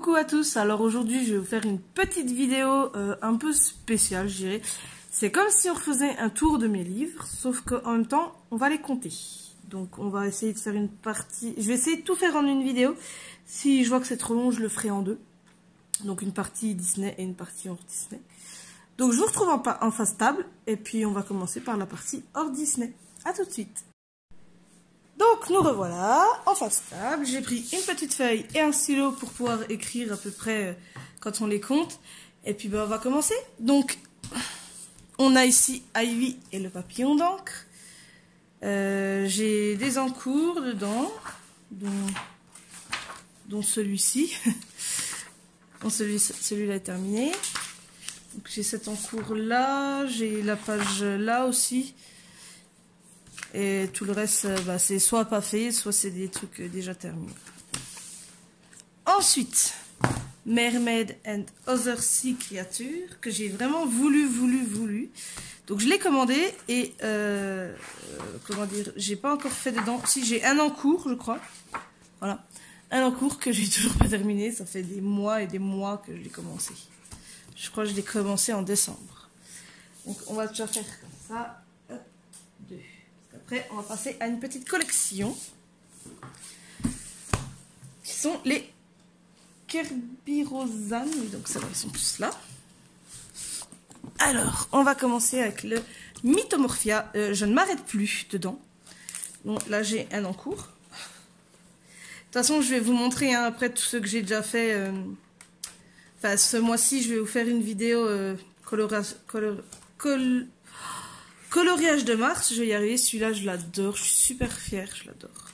Coucou à tous, alors aujourd'hui je vais vous faire une petite vidéo un peu spéciale je dirais. C'est comme si on refaisait un tour de mes livres, sauf qu'en même temps on va les compter. Donc on va essayer de faire une partie, je vais essayer de tout faire en une vidéo. Si je vois que c'est trop long je le ferai en deux. Donc une partie Disney et une partie hors Disney. Donc je vous retrouve en face table et puis on va commencer par la partie hors Disney. A tout de suite. Donc nous revoilà en face table, j'ai pris une petite feuille et un stylo pour pouvoir écrire à peu près quand on les compte. Et puis on va commencer. Donc on a ici Ivy et le papillon d'encre. J'ai des encours dedans, dont celui-ci. Bon, celui-là est terminé. Donc j'ai cet encours là, j'ai la page là aussi. Et tout le reste, c'est soit pas fait, soit c'est des trucs déjà terminés. Ensuite, Mermaid and Other Sea Creatures, que j'ai vraiment voulu. Donc je l'ai commandé et, comment dire, j'ai pas encore fait dedans. Si, j'ai un encours, je crois. Voilà. Un encours que j'ai toujours pas terminé. Ça fait des mois et des mois que je l'ai commencé. Je crois que je l'ai commencé en décembre. Donc on va déjà faire comme ça. Hop, 2. Après, on va passer à une petite collection qui sont les Kerberosan. Donc, ça va, ils sont tous là. Alors, on va commencer avec le Mythomorphia. Je ne m'arrête plus dedans. Donc, là, j'ai un en cours. De toute façon, je vais vous montrer après tout ce que j'ai déjà fait. Enfin, ce mois-ci, je vais vous faire une vidéo coloriage de Mars, je vais y arriver. Celui-là, je l'adore. Je suis super fière. Je l'adore.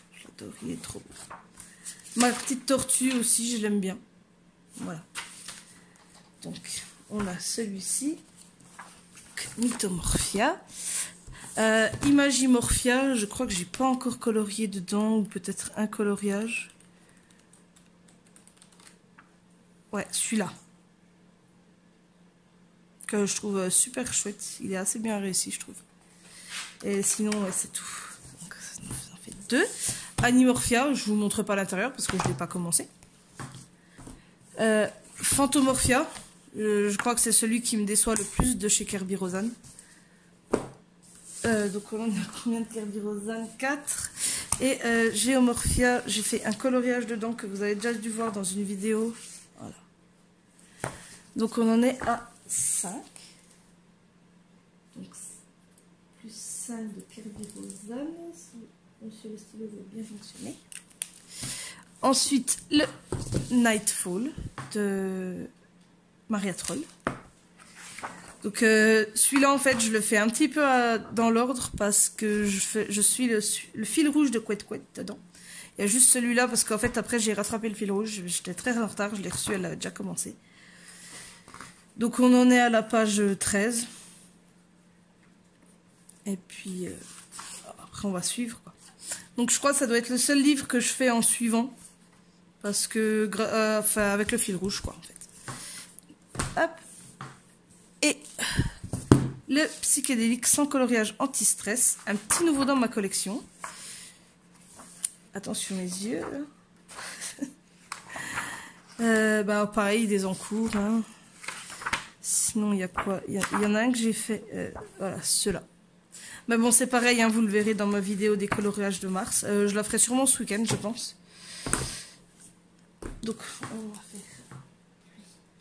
Il est trop beau. Ma petite tortue aussi, je l'aime bien. Voilà. Donc, on a celui-ci. Mythomorphia. Imagimorphia, je crois que j'ai pas encore colorié dedans. Ou peut-être un coloriage. Ouais, celui-là. Que je trouve super chouette. Il est assez bien réussi, je trouve. Et sinon, ouais, c'est tout. Donc, ça en fait 2. Animorphia, je vous montre pas l'intérieur parce que je l'ai pas commencé. Phantomorphia, je crois que c'est celui qui me déçoit le plus de chez Kerberosan. Donc on a combien de Kerberosan? 4. Et Geomorphia, j'ai fait un coloriage dedans que vous avez déjà dû voir dans une vidéo. Voilà. Donc on en est à 5. Donc, plus 5 de Kerberosan, si monsieur le stylo veut bien fonctionner. Ensuite, le Nightfall de Maria Troll. Donc celui-là, en fait, je le fais un petit peu dans l'ordre parce que je suis le fil rouge de Couette Couette dedans. Il y a juste celui-là parce qu'en fait, après, j'ai rattrapé le fil rouge. J'étais très en retard, je l'ai reçu, elle a déjà commencé. Donc on en est à la page 13. Et puis, après on va suivre, quoi. Donc je crois que ça doit être le seul livre que je fais en suivant. Parce que, enfin, avec le fil rouge, quoi, en fait. Hop. Et le psychédélique sans coloriage anti-stress. Un petit nouveau dans ma collection. Attention les yeux. Pareil, des encours, hein. Sinon, il y a quoi? Il y en a un que j'ai fait, voilà, ceux-là. Mais bon, c'est pareil, hein, vous le verrez dans ma vidéo des coloriages de Mars. Je la ferai sûrement ce week-end, je pense. Donc, on va faire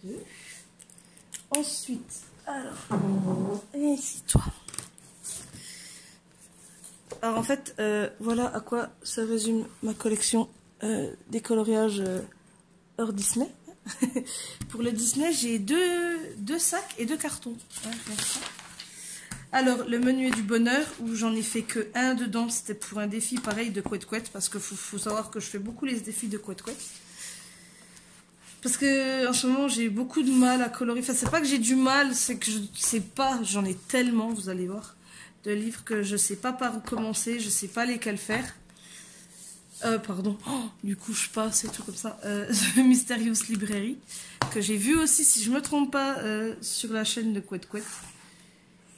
2. Ensuite, alors, ici, toi. Alors, en fait, voilà à quoi se résume ma collection des coloriages hors Disney. Pour le Disney, j'ai deux sacs et 2 cartons. Ouais, alors, le menuet du bonheur, où j'en ai fait que un dedans, c'était pour un défi pareil de Couette Couette, parce qu'il faut savoir que je fais beaucoup les défis de Couette Couette. Parce que en ce moment, j'ai beaucoup de mal à colorier. Enfin, c'est pas que j'ai du mal, c'est que je sais pas, j'en ai tellement, vous allez voir, de livres que je sais pas par où commencer, je sais pas lesquels faire. Pardon, du coup je passe et tout comme ça. The Mysterious Library, que j'ai vu aussi, si je me trompe pas, sur la chaîne de Couette Couette.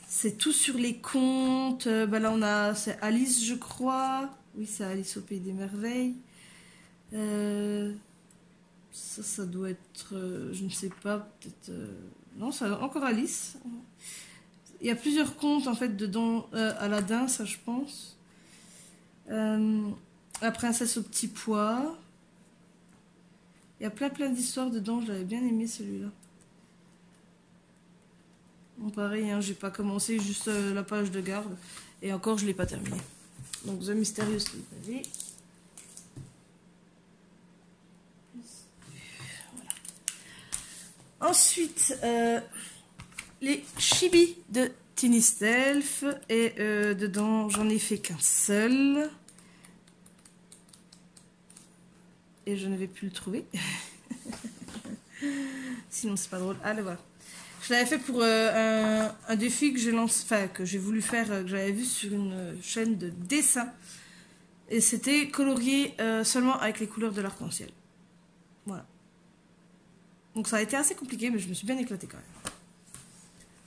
C'est tout sur les contes. Là on a, c'est Alice je crois. Oui, c'est Alice au Pays des Merveilles. Ça doit être, je ne sais pas, peut-être... non, ça encore Alice. Il y a plusieurs contes en fait dedans. Aladdin, ça je pense. La princesse au petit pois. Il y a plein d'histoires dedans. J'avais bien aimé celui-là. Bon, pareil, hein, j'ai pas commencé, juste la page de garde. Et encore, je l'ai pas terminé. Donc, The Mysterious Library. Voilà. Ensuite, les chibis de Tiny Stealth. Et dedans, j'en ai fait qu'un seul. Et je ne vais plus le trouver. Sinon, c'est pas drôle. Allez, voilà. Je l'avais fait pour un défi que j'ai lancé, enfin, que j'ai voulu faire, que j'avais vu sur une chaîne de dessin. Et c'était colorier seulement avec les couleurs de l'arc-en-ciel. Voilà. Donc ça a été assez compliqué, mais je me suis bien éclatée quand même.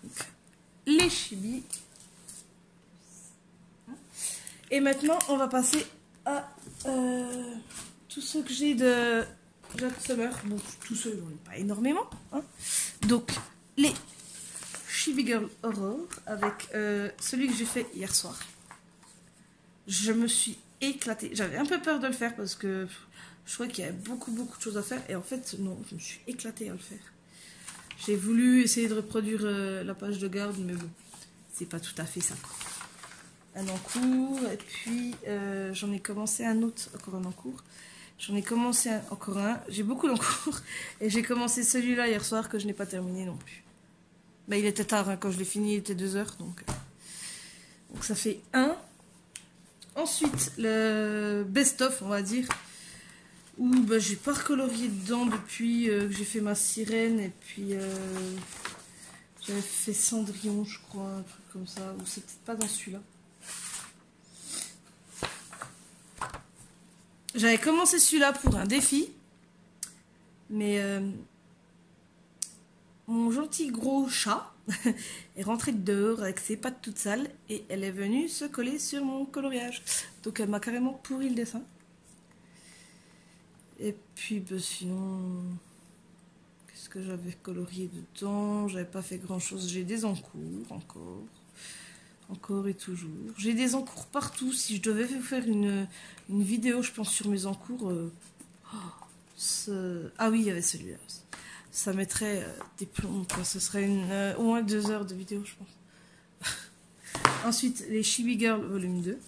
Donc, les chibis. Et maintenant, on va passer à tout ce que j'ai de Jack Summer. Bon, tout ceux, j'en ai pas énormément. Hein. Donc, les Chibi Girl Horror avec celui que j'ai fait hier soir. Je me suis éclatée. J'avais un peu peur de le faire parce que je trouvais qu'il y avait beaucoup de choses à faire. Et en fait, non, je me suis éclatée à le faire. J'ai voulu essayer de reproduire la page de garde, mais bon, c'est pas tout à fait ça. Un en cours, et puis j'en ai commencé un autre, encore un en cours. J'en ai commencé encore un. J'ai beaucoup d'encours. Et j'ai commencé celui-là hier soir que je n'ai pas terminé non plus. Bah, il était tard, hein, quand je l'ai fini, il était 2 heures. Donc ça fait un. Ensuite, le best-of, on va dire. Où bah, j'ai pas recolorié dedans depuis que j'ai fait ma sirène. Et puis j'avais fait Cendrillon, je crois, un truc comme ça. Ou c'est peut-être pas dans celui-là. J'avais commencé celui-là pour un défi. Mais mon gentil gros chat est rentré dehors avec ses pattes toutes sales et elle est venue se coller sur mon coloriage. Donc elle m'a carrément pourri le dessin. Et puis bah, sinon, qu'est-ce que j'avais colorié dedans? J'avais pas fait grand chose. J'ai des encours encore et toujours. J'ai des encours partout. Si je devais faire une vidéo, je pense, sur mes encours, ah oui, il y avait celui-là. Ça mettrait des plombs, quoi. Ce serait au moins 2 heures de vidéo, je pense. Ensuite, les Chibi Girl volume 2.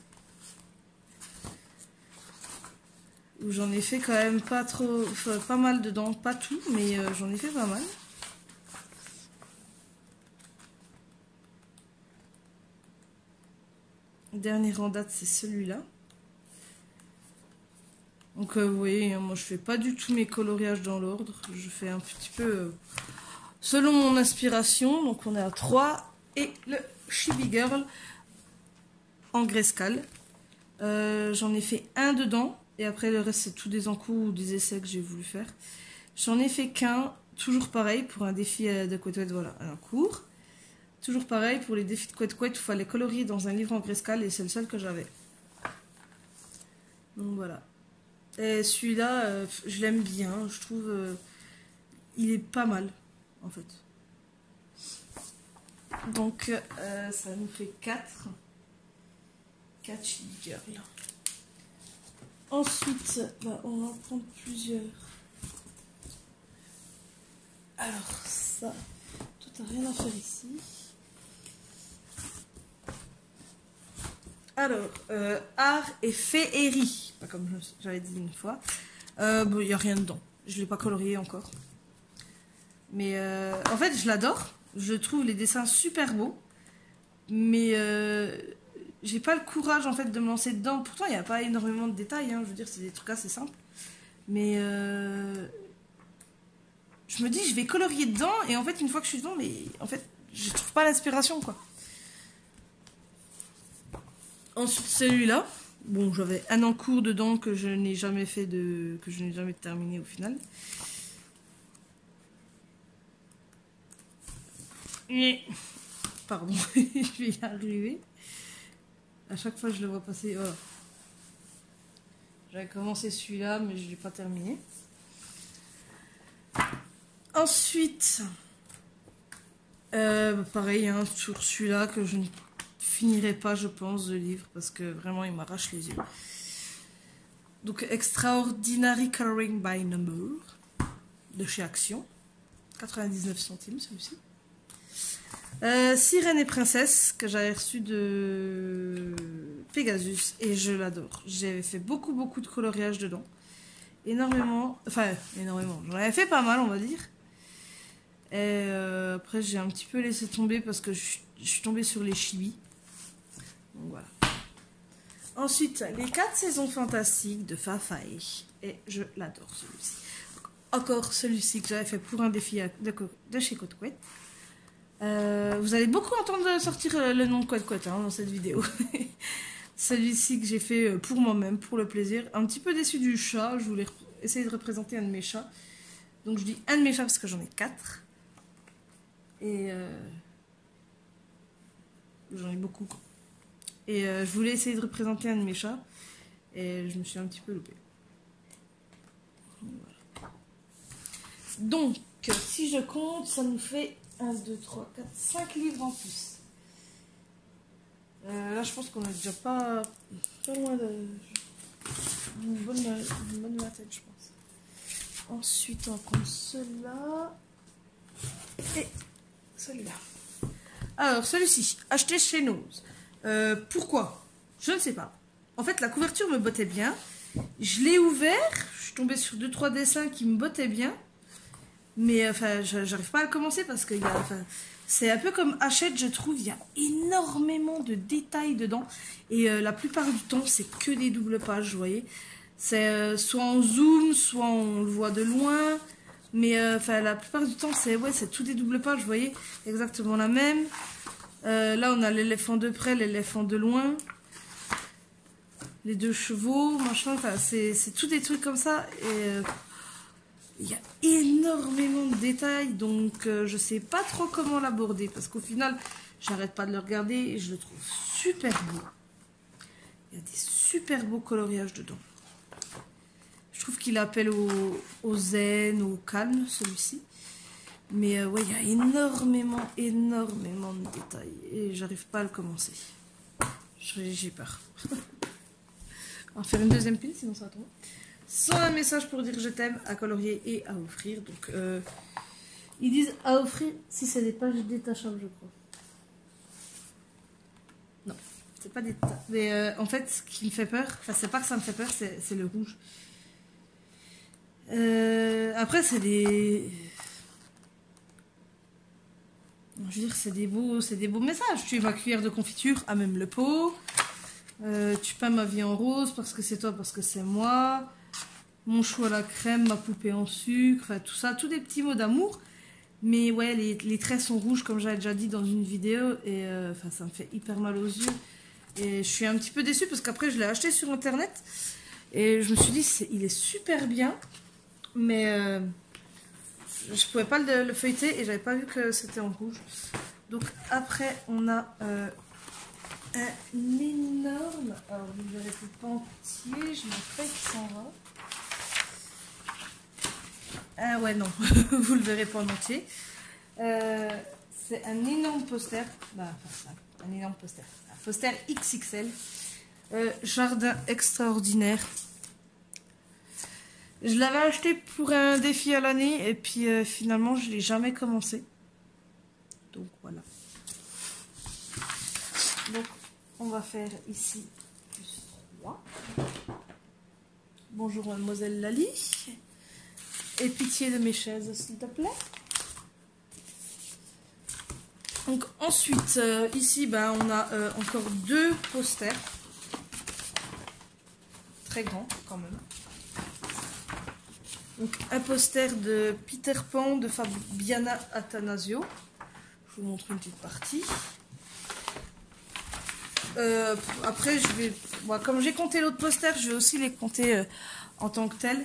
Où j'en ai fait quand même pas trop, enfin, pas mal dedans. Pas tout, mais j'en ai fait pas mal. Le dernier en date, c'est celui-là. Donc vous voyez, hein, moi je fais pas du tout mes coloriages dans l'ordre. Je fais un petit peu selon mon inspiration. Donc on est à 3. Et le Chibi Girl en Grayscale. J'en ai fait un dedans. Et après le reste c'est tout des encours ou des essais que j'ai voulu faire. J'en ai fait qu'un. Toujours pareil pour un défi de Couette, voilà, un cours. Toujours pareil pour les défis de Couette, il fallait colorier dans un livre en Grayscale. Et c'est le seul que j'avais. Donc voilà. Et celui-là, je l'aime bien, je trouve il est pas mal en fait. Donc ça nous fait 4 Chibi Girl. Ensuite, bah, on va en prendre plusieurs. Alors ça, tout n'a rien à faire ici. Alors, art et féerie, pas comme j'avais dit une fois. Bon, il n'y a rien dedans. Je ne l'ai pas colorié encore. Mais en fait, je l'adore. Je trouve les dessins super beaux. Mais j'ai pas le courage en fait de me lancer dedans. Pourtant, il n'y a pas énormément de détails. Hein. Je veux dire, c'est des trucs assez simples. Mais je me dis, je vais colorier dedans. Et en fait, une fois que je suis dedans, mais en fait, je trouve pas l'inspiration, quoi. Ensuite, celui-là. Bon, j'avais un en cours dedans que je n'ai jamais fait que je n'ai jamais terminé au final. Et pardon, je vais y arriver. À chaque fois, je le vois passer. Voilà. J'avais commencé celui-là, mais je ne l'ai pas terminé. Ensuite, pareil, hein, sur celui-là que je ne finirai pas, je pense, le livre parce que vraiment il m'arrache les yeux. Donc, Extraordinary Coloring by Number de chez Action, 99 centimes celui-ci. Sirène et Princesse que j'avais reçu de Pegasus et je l'adore. J'ai fait beaucoup de coloriage dedans. Énormément, enfin énormément, j'en avais fait pas mal on va dire. Et après j'ai un petit peu laissé tomber parce que je suis tombée sur les chibis. Donc voilà. Ensuite, les 4 saisons fantastiques de Fafae. Et je l'adore celui-ci. Encore celui-ci que j'avais fait pour un défi de chez Couette Couette. Vous allez beaucoup entendre sortir le nom de Couette Couette hein, dans cette vidéo. Celui-ci que j'ai fait pour moi-même, pour le plaisir. Un petit peu déçu du chat. Je voulais essayer de représenter un de mes chats. Donc je dis un de mes chats parce que j'en ai 4. Et j'en ai beaucoup. Et je voulais essayer de représenter un de mes chats. Et je me suis un petit peu loupée. Voilà. Donc, si je compte, ça nous fait 1, 2, 3, 4, 5 livres en plus. Là, je pense qu'on est déjà pas loin d'une bonne vingtaine, je pense. Ensuite, on va prendre ceux-là. Et celui-là. Alors, celui-ci, acheté chez Nose. Pourquoi? Je ne sais pas. En fait, la couverture me bottait bien. Je l'ai ouvert. Je suis tombée sur 2-3 dessins qui me bottaient bien. Mais enfin, j'arrive pas à le commencer parce que c'est un peu comme Hachette, je trouve. Il y a énormément de détails dedans. Et la plupart du temps, c'est que des doubles pages, vous voyez. C'est soit en zoom, soit on le voit de loin. Mais enfin, la plupart du temps, c'est tout des doubles pages, vous voyez. Exactement la même. Là, on a l'éléphant de près, l'éléphant de loin. Les 2 chevaux, machin. Enfin, c'est tout des trucs comme ça. Et il y a énormément de détails. Donc, je sais pas trop comment l'aborder. Parce qu'au final, j'arrête pas de le regarder. Et je le trouve super beau. Il y a des super beaux coloriages dedans. Je trouve qu'il appelle au zen, au calme, celui-ci. Mais ouais, il y a énormément de détails. Et j'arrive pas à le commencer. J'ai peur. On va faire une deuxième pile, sinon ça va tomber. Sans un message pour dire je t'aime, à colorier et à offrir. Donc, ils disent à offrir si c'est des pages détachables, je crois. Non, c'est pas détachable. Mais en fait, ce qui me fait peur, enfin, c'est pas que ça me fait peur, c'est le rouge. Après, c'est des... Je veux dire, c'est des beaux messages. Tu es ma cuillère de confiture, à même le pot. Tu peins ma vie en rose parce que c'est toi, parce que c'est moi. Mon chou à la crème, ma poupée en sucre. Enfin, tout ça, tous des petits mots d'amour. Mais ouais, les traits sont rouges, comme j'avais déjà dit dans une vidéo. Et enfin, ça me fait hyper mal aux yeux. Et je suis un petit peu déçue parce qu'après, je l'ai acheté sur internet. Et je me suis dit, il est super bien. Mais je pouvais pas le feuilleter et j'avais pas vu que c'était en rouge. Donc après on a un énorme, alors vous ne le verrez pas entier, je m'en fais qui s'en va. Ah ouais non, vous le verrez pas en entier. C'est un énorme poster, un énorme poster, un poster XXL, jardin extraordinaire. Je l'avais acheté pour un défi à l'année et puis finalement je ne l'ai jamais commencé. Donc voilà. Donc on va faire ici plus 3. Bonjour mademoiselle Lali. Et pitié de mes chaises s'il te plaît. Donc ensuite ici on a encore 2 posters. Très grands quand même. Donc un poster de Peter Pan de Fabiana Attanasio. Je vous montre une petite partie. Après, comme j'ai compté l'autre poster, je vais aussi les compter en tant que tel.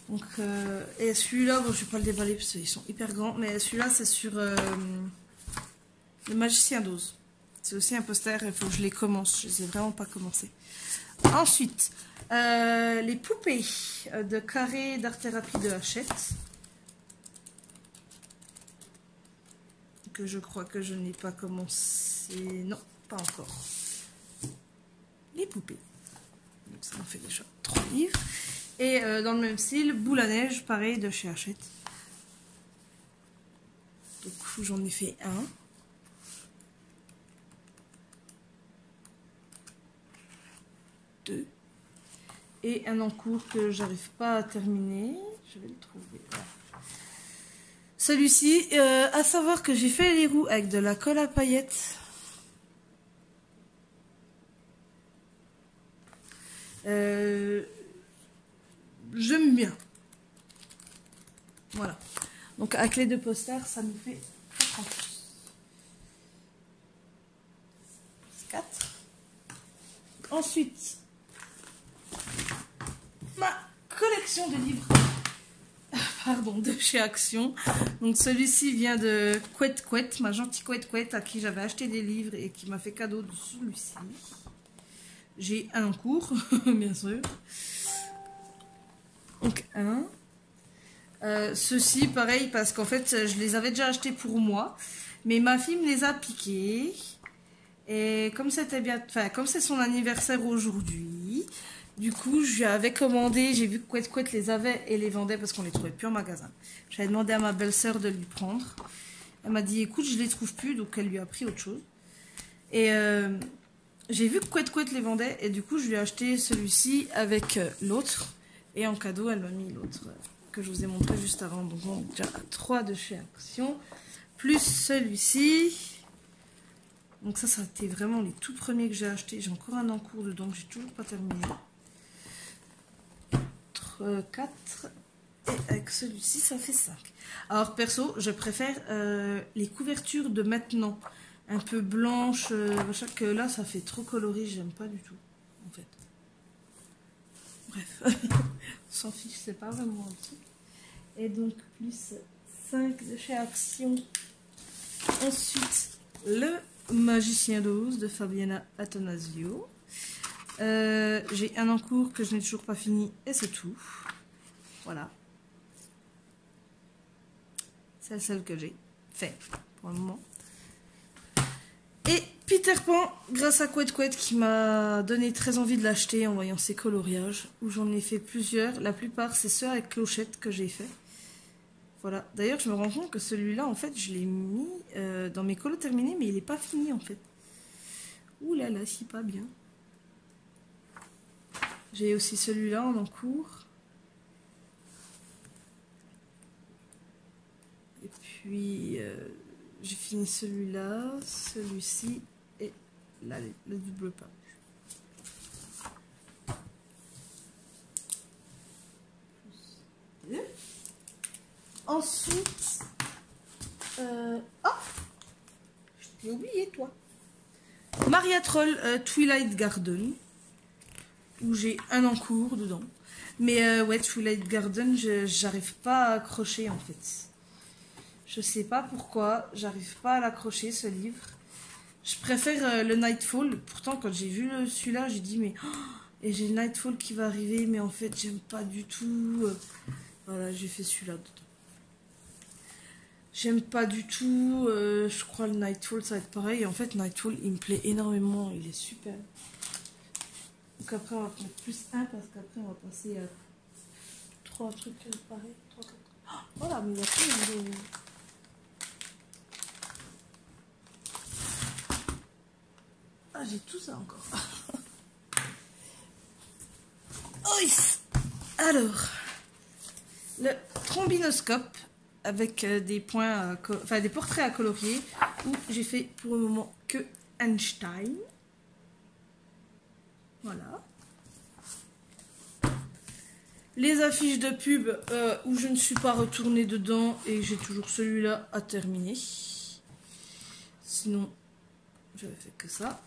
Donc, et celui-là, bon, je ne vais pas le déballer parce qu'ils sont hyper grands. Mais celui-là, c'est sur le Magicien d'Oz. C'est aussi un poster, il faut que je les commence. Je ne les ai vraiment pas commencés. Ensuite, les poupées de Carré d'art thérapie de Hachette. que je crois que je n'ai pas commencé. Non, pas encore. Les poupées. Donc ça en fait déjà 3 livres. Et dans le même style, Boule à neige, pareil, de chez Hachette. Donc j'en ai fait un. Deux. Et un en cours que j'arrive pas à terminer. Je vais le trouver. Voilà. Celui-ci, à savoir que j'ai fait les roues avec de la colle à paillettes. J'aime bien. Voilà. Donc avec les 2 posters, ça nous fait 4 en plus. 4. Ensuite, ma collection de livres. Pardon, de chez Action. Donc celui-ci vient de Couette Couette, ma gentille Couette Couette, à qui j'avais acheté des livres et qui m'a fait cadeau de celui-ci. J'ai un en cours, bien sûr. Donc un. Ceux-ci, pareil, parce qu'en fait, je les avais déjà achetés pour moi. Mais ma fille me les a piqués. Et comme c'était bien, enfin, comme c'est son anniversaire aujourd'hui, du coup, je lui avais commandé, j'ai vu que Couette Couette les avait et les vendait parce qu'on les trouvait plus en magasin. J'avais demandé à ma belle-sœur de lui prendre. Elle m'a dit, écoute, je les trouve plus, donc elle lui a pris autre chose. Et j'ai vu que Couette Couette les vendait et du coup, je lui ai acheté celui-ci avec l'autre. Et en cadeau, elle m'a mis l'autre que je vous ai montré juste avant. Donc, on a déjà 3 de chez Action. Plus celui-ci. Donc ça a été vraiment les tout premiers que j'ai achetés. J'ai encore un en cours dedans que j'ai toujours pas terminé. 4. Et avec celui-ci, ça fait 5. Alors perso, je préfère les couvertures de maintenant. Un peu blanches. Que là, ça fait trop coloré. J'aime pas du tout, en fait. Bref. On s'en fiche, c'est pas vraiment un truc. Et donc, plus 5 de chez Action. Ensuite, le Magicien d'Oz de Fabiana Attanasio. J'ai un en cours que je n'ai toujours pas fini et c'est tout. Voilà. C'est celle que j'ai fait pour le moment. Et Peter Pan, grâce à Couette Couette qui m'a donné très envie de l'acheter en voyant ses coloriages, où j'en ai fait plusieurs. La plupart, c'est ceux avec clochette que j'ai fait. Voilà. D'ailleurs, je me rends compte que celui-là, en fait, je l'ai mis dans mes colos terminés, mais il n'est pas fini, en fait. Ouh là là, c'est pas bien. J'ai aussi celui-là en cours. Et puis, j'ai fini celui-là, celui-ci et là, le double page. Ensuite, oh, je t'ai oublié, toi. Maria Troll Twilight Garden, où j'ai un en cours dedans. Mais ouais, Twilight Garden, j'arrive pas à accrocher en fait. Je sais pas pourquoi, j'arrive pas à l'accrocher ce livre. Je préfère le Nightfall. Pourtant, quand j'ai vu celui-là, j'ai dit mais... Oh, et j'ai le Nightfall qui va arriver, mais en fait, j'aime pas du tout. Voilà, j'ai fait celui-là dedans. J'aime pas du tout, je crois le Nightfall ça va être pareil. En fait Nightfall il me plaît énormément, il est super. Donc après on va mettre plus 1 parce qu'après on va passer à 3 trucs pareils. 3, 4. Oh, voilà, mais il y a plus de... Ah j'ai tout ça encore. Alors, le trombinoscope. Avec des points, enfin des portraits à colorier, où j'ai fait pour le moment que Einstein. Voilà. Les affiches de pub où je ne suis pas retournée dedans et j'ai toujours celui-là à terminer. Sinon, j'avais fait que ça.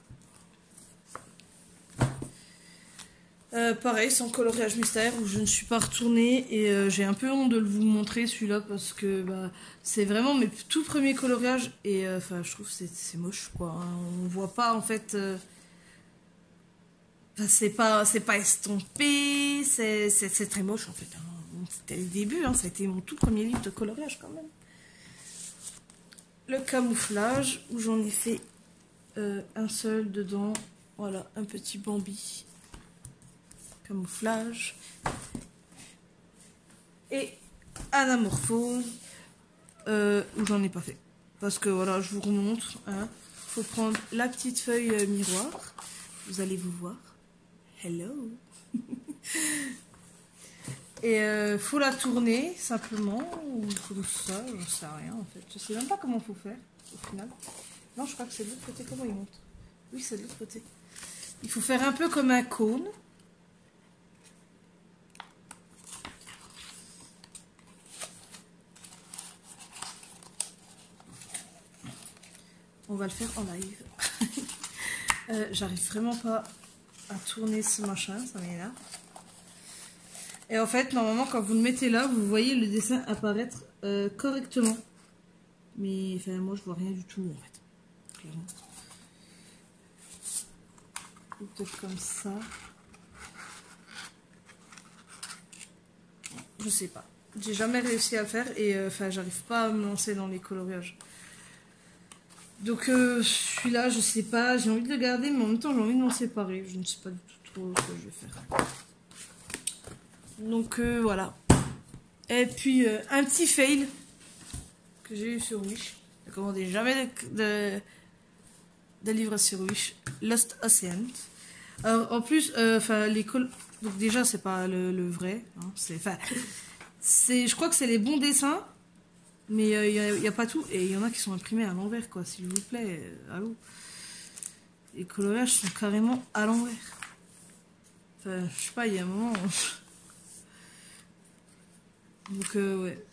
Pareil, sans coloriage mystère, où je ne suis pas retournée et j'ai un peu honte de vous montrer celui-là parce que bah, c'est vraiment mes tout premiers coloriages et enfin je trouve que c'est moche quoi. Hein. On voit pas en fait, c'est pas estompé, c'est très moche en fait. Hein. C'était le début, hein. Ça a été mon tout premier livre de coloriage quand même. le camouflage où j'en ai fait un seul dedans. Voilà, un petit Bambi. Camouflage. Et anamorphose où j'en ai pas fait. Parce que voilà, je vous remontre. Hein. Faut prendre la petite feuille miroir. Vous allez vous voir. Hello. Et faut la tourner simplement, ou comme ça, j'en sais rien en fait. Je sais même pas comment faut faire au final. Non, je crois que c'est de l'autre côté. Comment il monte? Oui, c'est de l'autre côté. Il faut faire un peu comme un cône. On va le faire en live. J'arrive vraiment pas à tourner ce machin, ça m'énerve. Et en fait, normalement, quand vous le mettez là, vous voyez le dessin apparaître correctement. Mais enfin, moi, je vois rien du tout, en fait. Clairement. Ou peut-être comme ça. Je sais pas. J'ai jamais réussi à le faire et enfin, j'arrive pas à me lancer dans les coloriages. Donc, celui-là, je sais pas. J'ai envie de le garder, mais en même temps, j'ai envie de m'en séparer. Je ne sais pas du tout trop ce que je vais faire. Donc voilà. Et puis un petit fail que j'ai eu sur Wish. J'ai commandé jamais de livre sur Wish. Lost Ocean. Alors en plus, enfin donc déjà c'est pas le vrai. Hein, je crois que c'est les bons dessins, mais il y a pas tout et il y en a qui sont imprimés à l'envers quoi. S'il vous plaît, allô. Les coloriages sont carrément à l'envers. Enfin, je sais pas, il y a un moment. Donc ouais.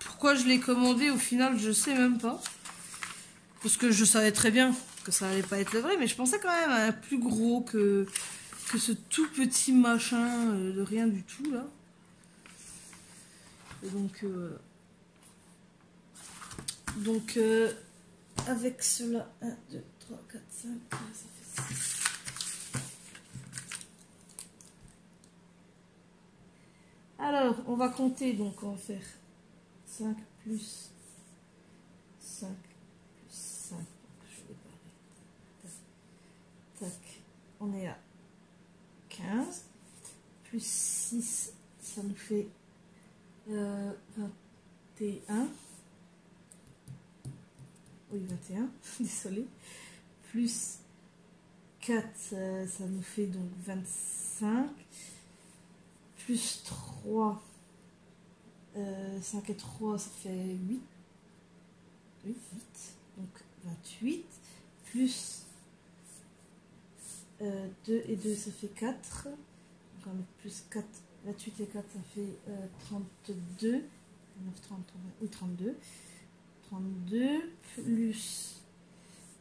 Pourquoi je l'ai commandé au final je sais même pas. Parce que je savais très bien que ça allait pas être le vrai, mais je pensais quand même à un plus gros que ce tout petit machin de rien du tout là. Et donc avec cela 1, 2, 3, 4, 5, ça fait 6. Alors, on va compter, donc on va faire 5 plus 5 plus 5. Je vais barrer. Tac. On est à 15. Plus 6, ça nous fait 21. Oui, 21. Désolé. Plus 4, ça nous fait donc 25. Plus 3, 5 et 3, ça fait 8. Oui, 8. Donc 28. Plus 2 et 2, ça fait 4. Donc on va mettre plus 4. 28 et 4, ça fait 32. 9, 30, 30, oui, 32. 32 plus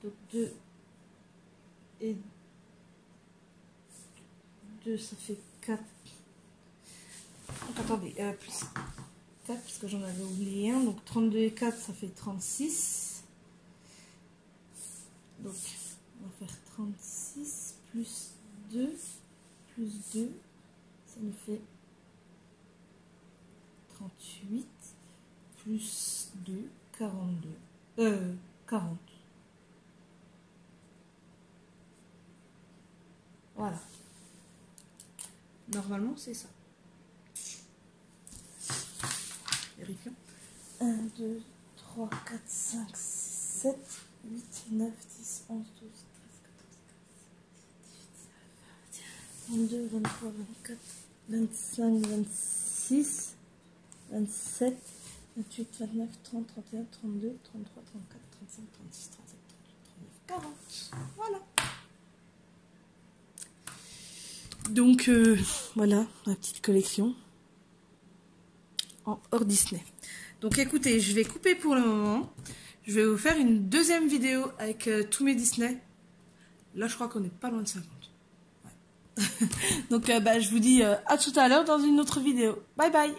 donc 2 et 2, ça fait 4. Donc attendez, plus 4 parce que j'en avais oublié un. Donc 32 et 4, ça fait 36. Donc on va faire 36 plus 2, ça nous fait 38 plus 2, 42. 40. Voilà. Normalement, c'est ça. Vérifions. 1, 2, 3, 4, 5, 6, 7, 8, 9, 10, 11, 12, 13, 14, 15, 18, 22, 23, 24, 25, 26, 27, 28, 29, 30, 31, 32, 33, 34, 35, 36, 37, 38, 39, 40. Voilà. Donc voilà ma petite collection en hors Disney. Donc écoutez, je vais couper pour le moment. Je vais vous faire une deuxième vidéo avec tous mes Disney. Là je crois qu'on n'est pas loin de 50. Ouais. Donc je vous dis à tout à l'heure dans une autre vidéo. Bye bye.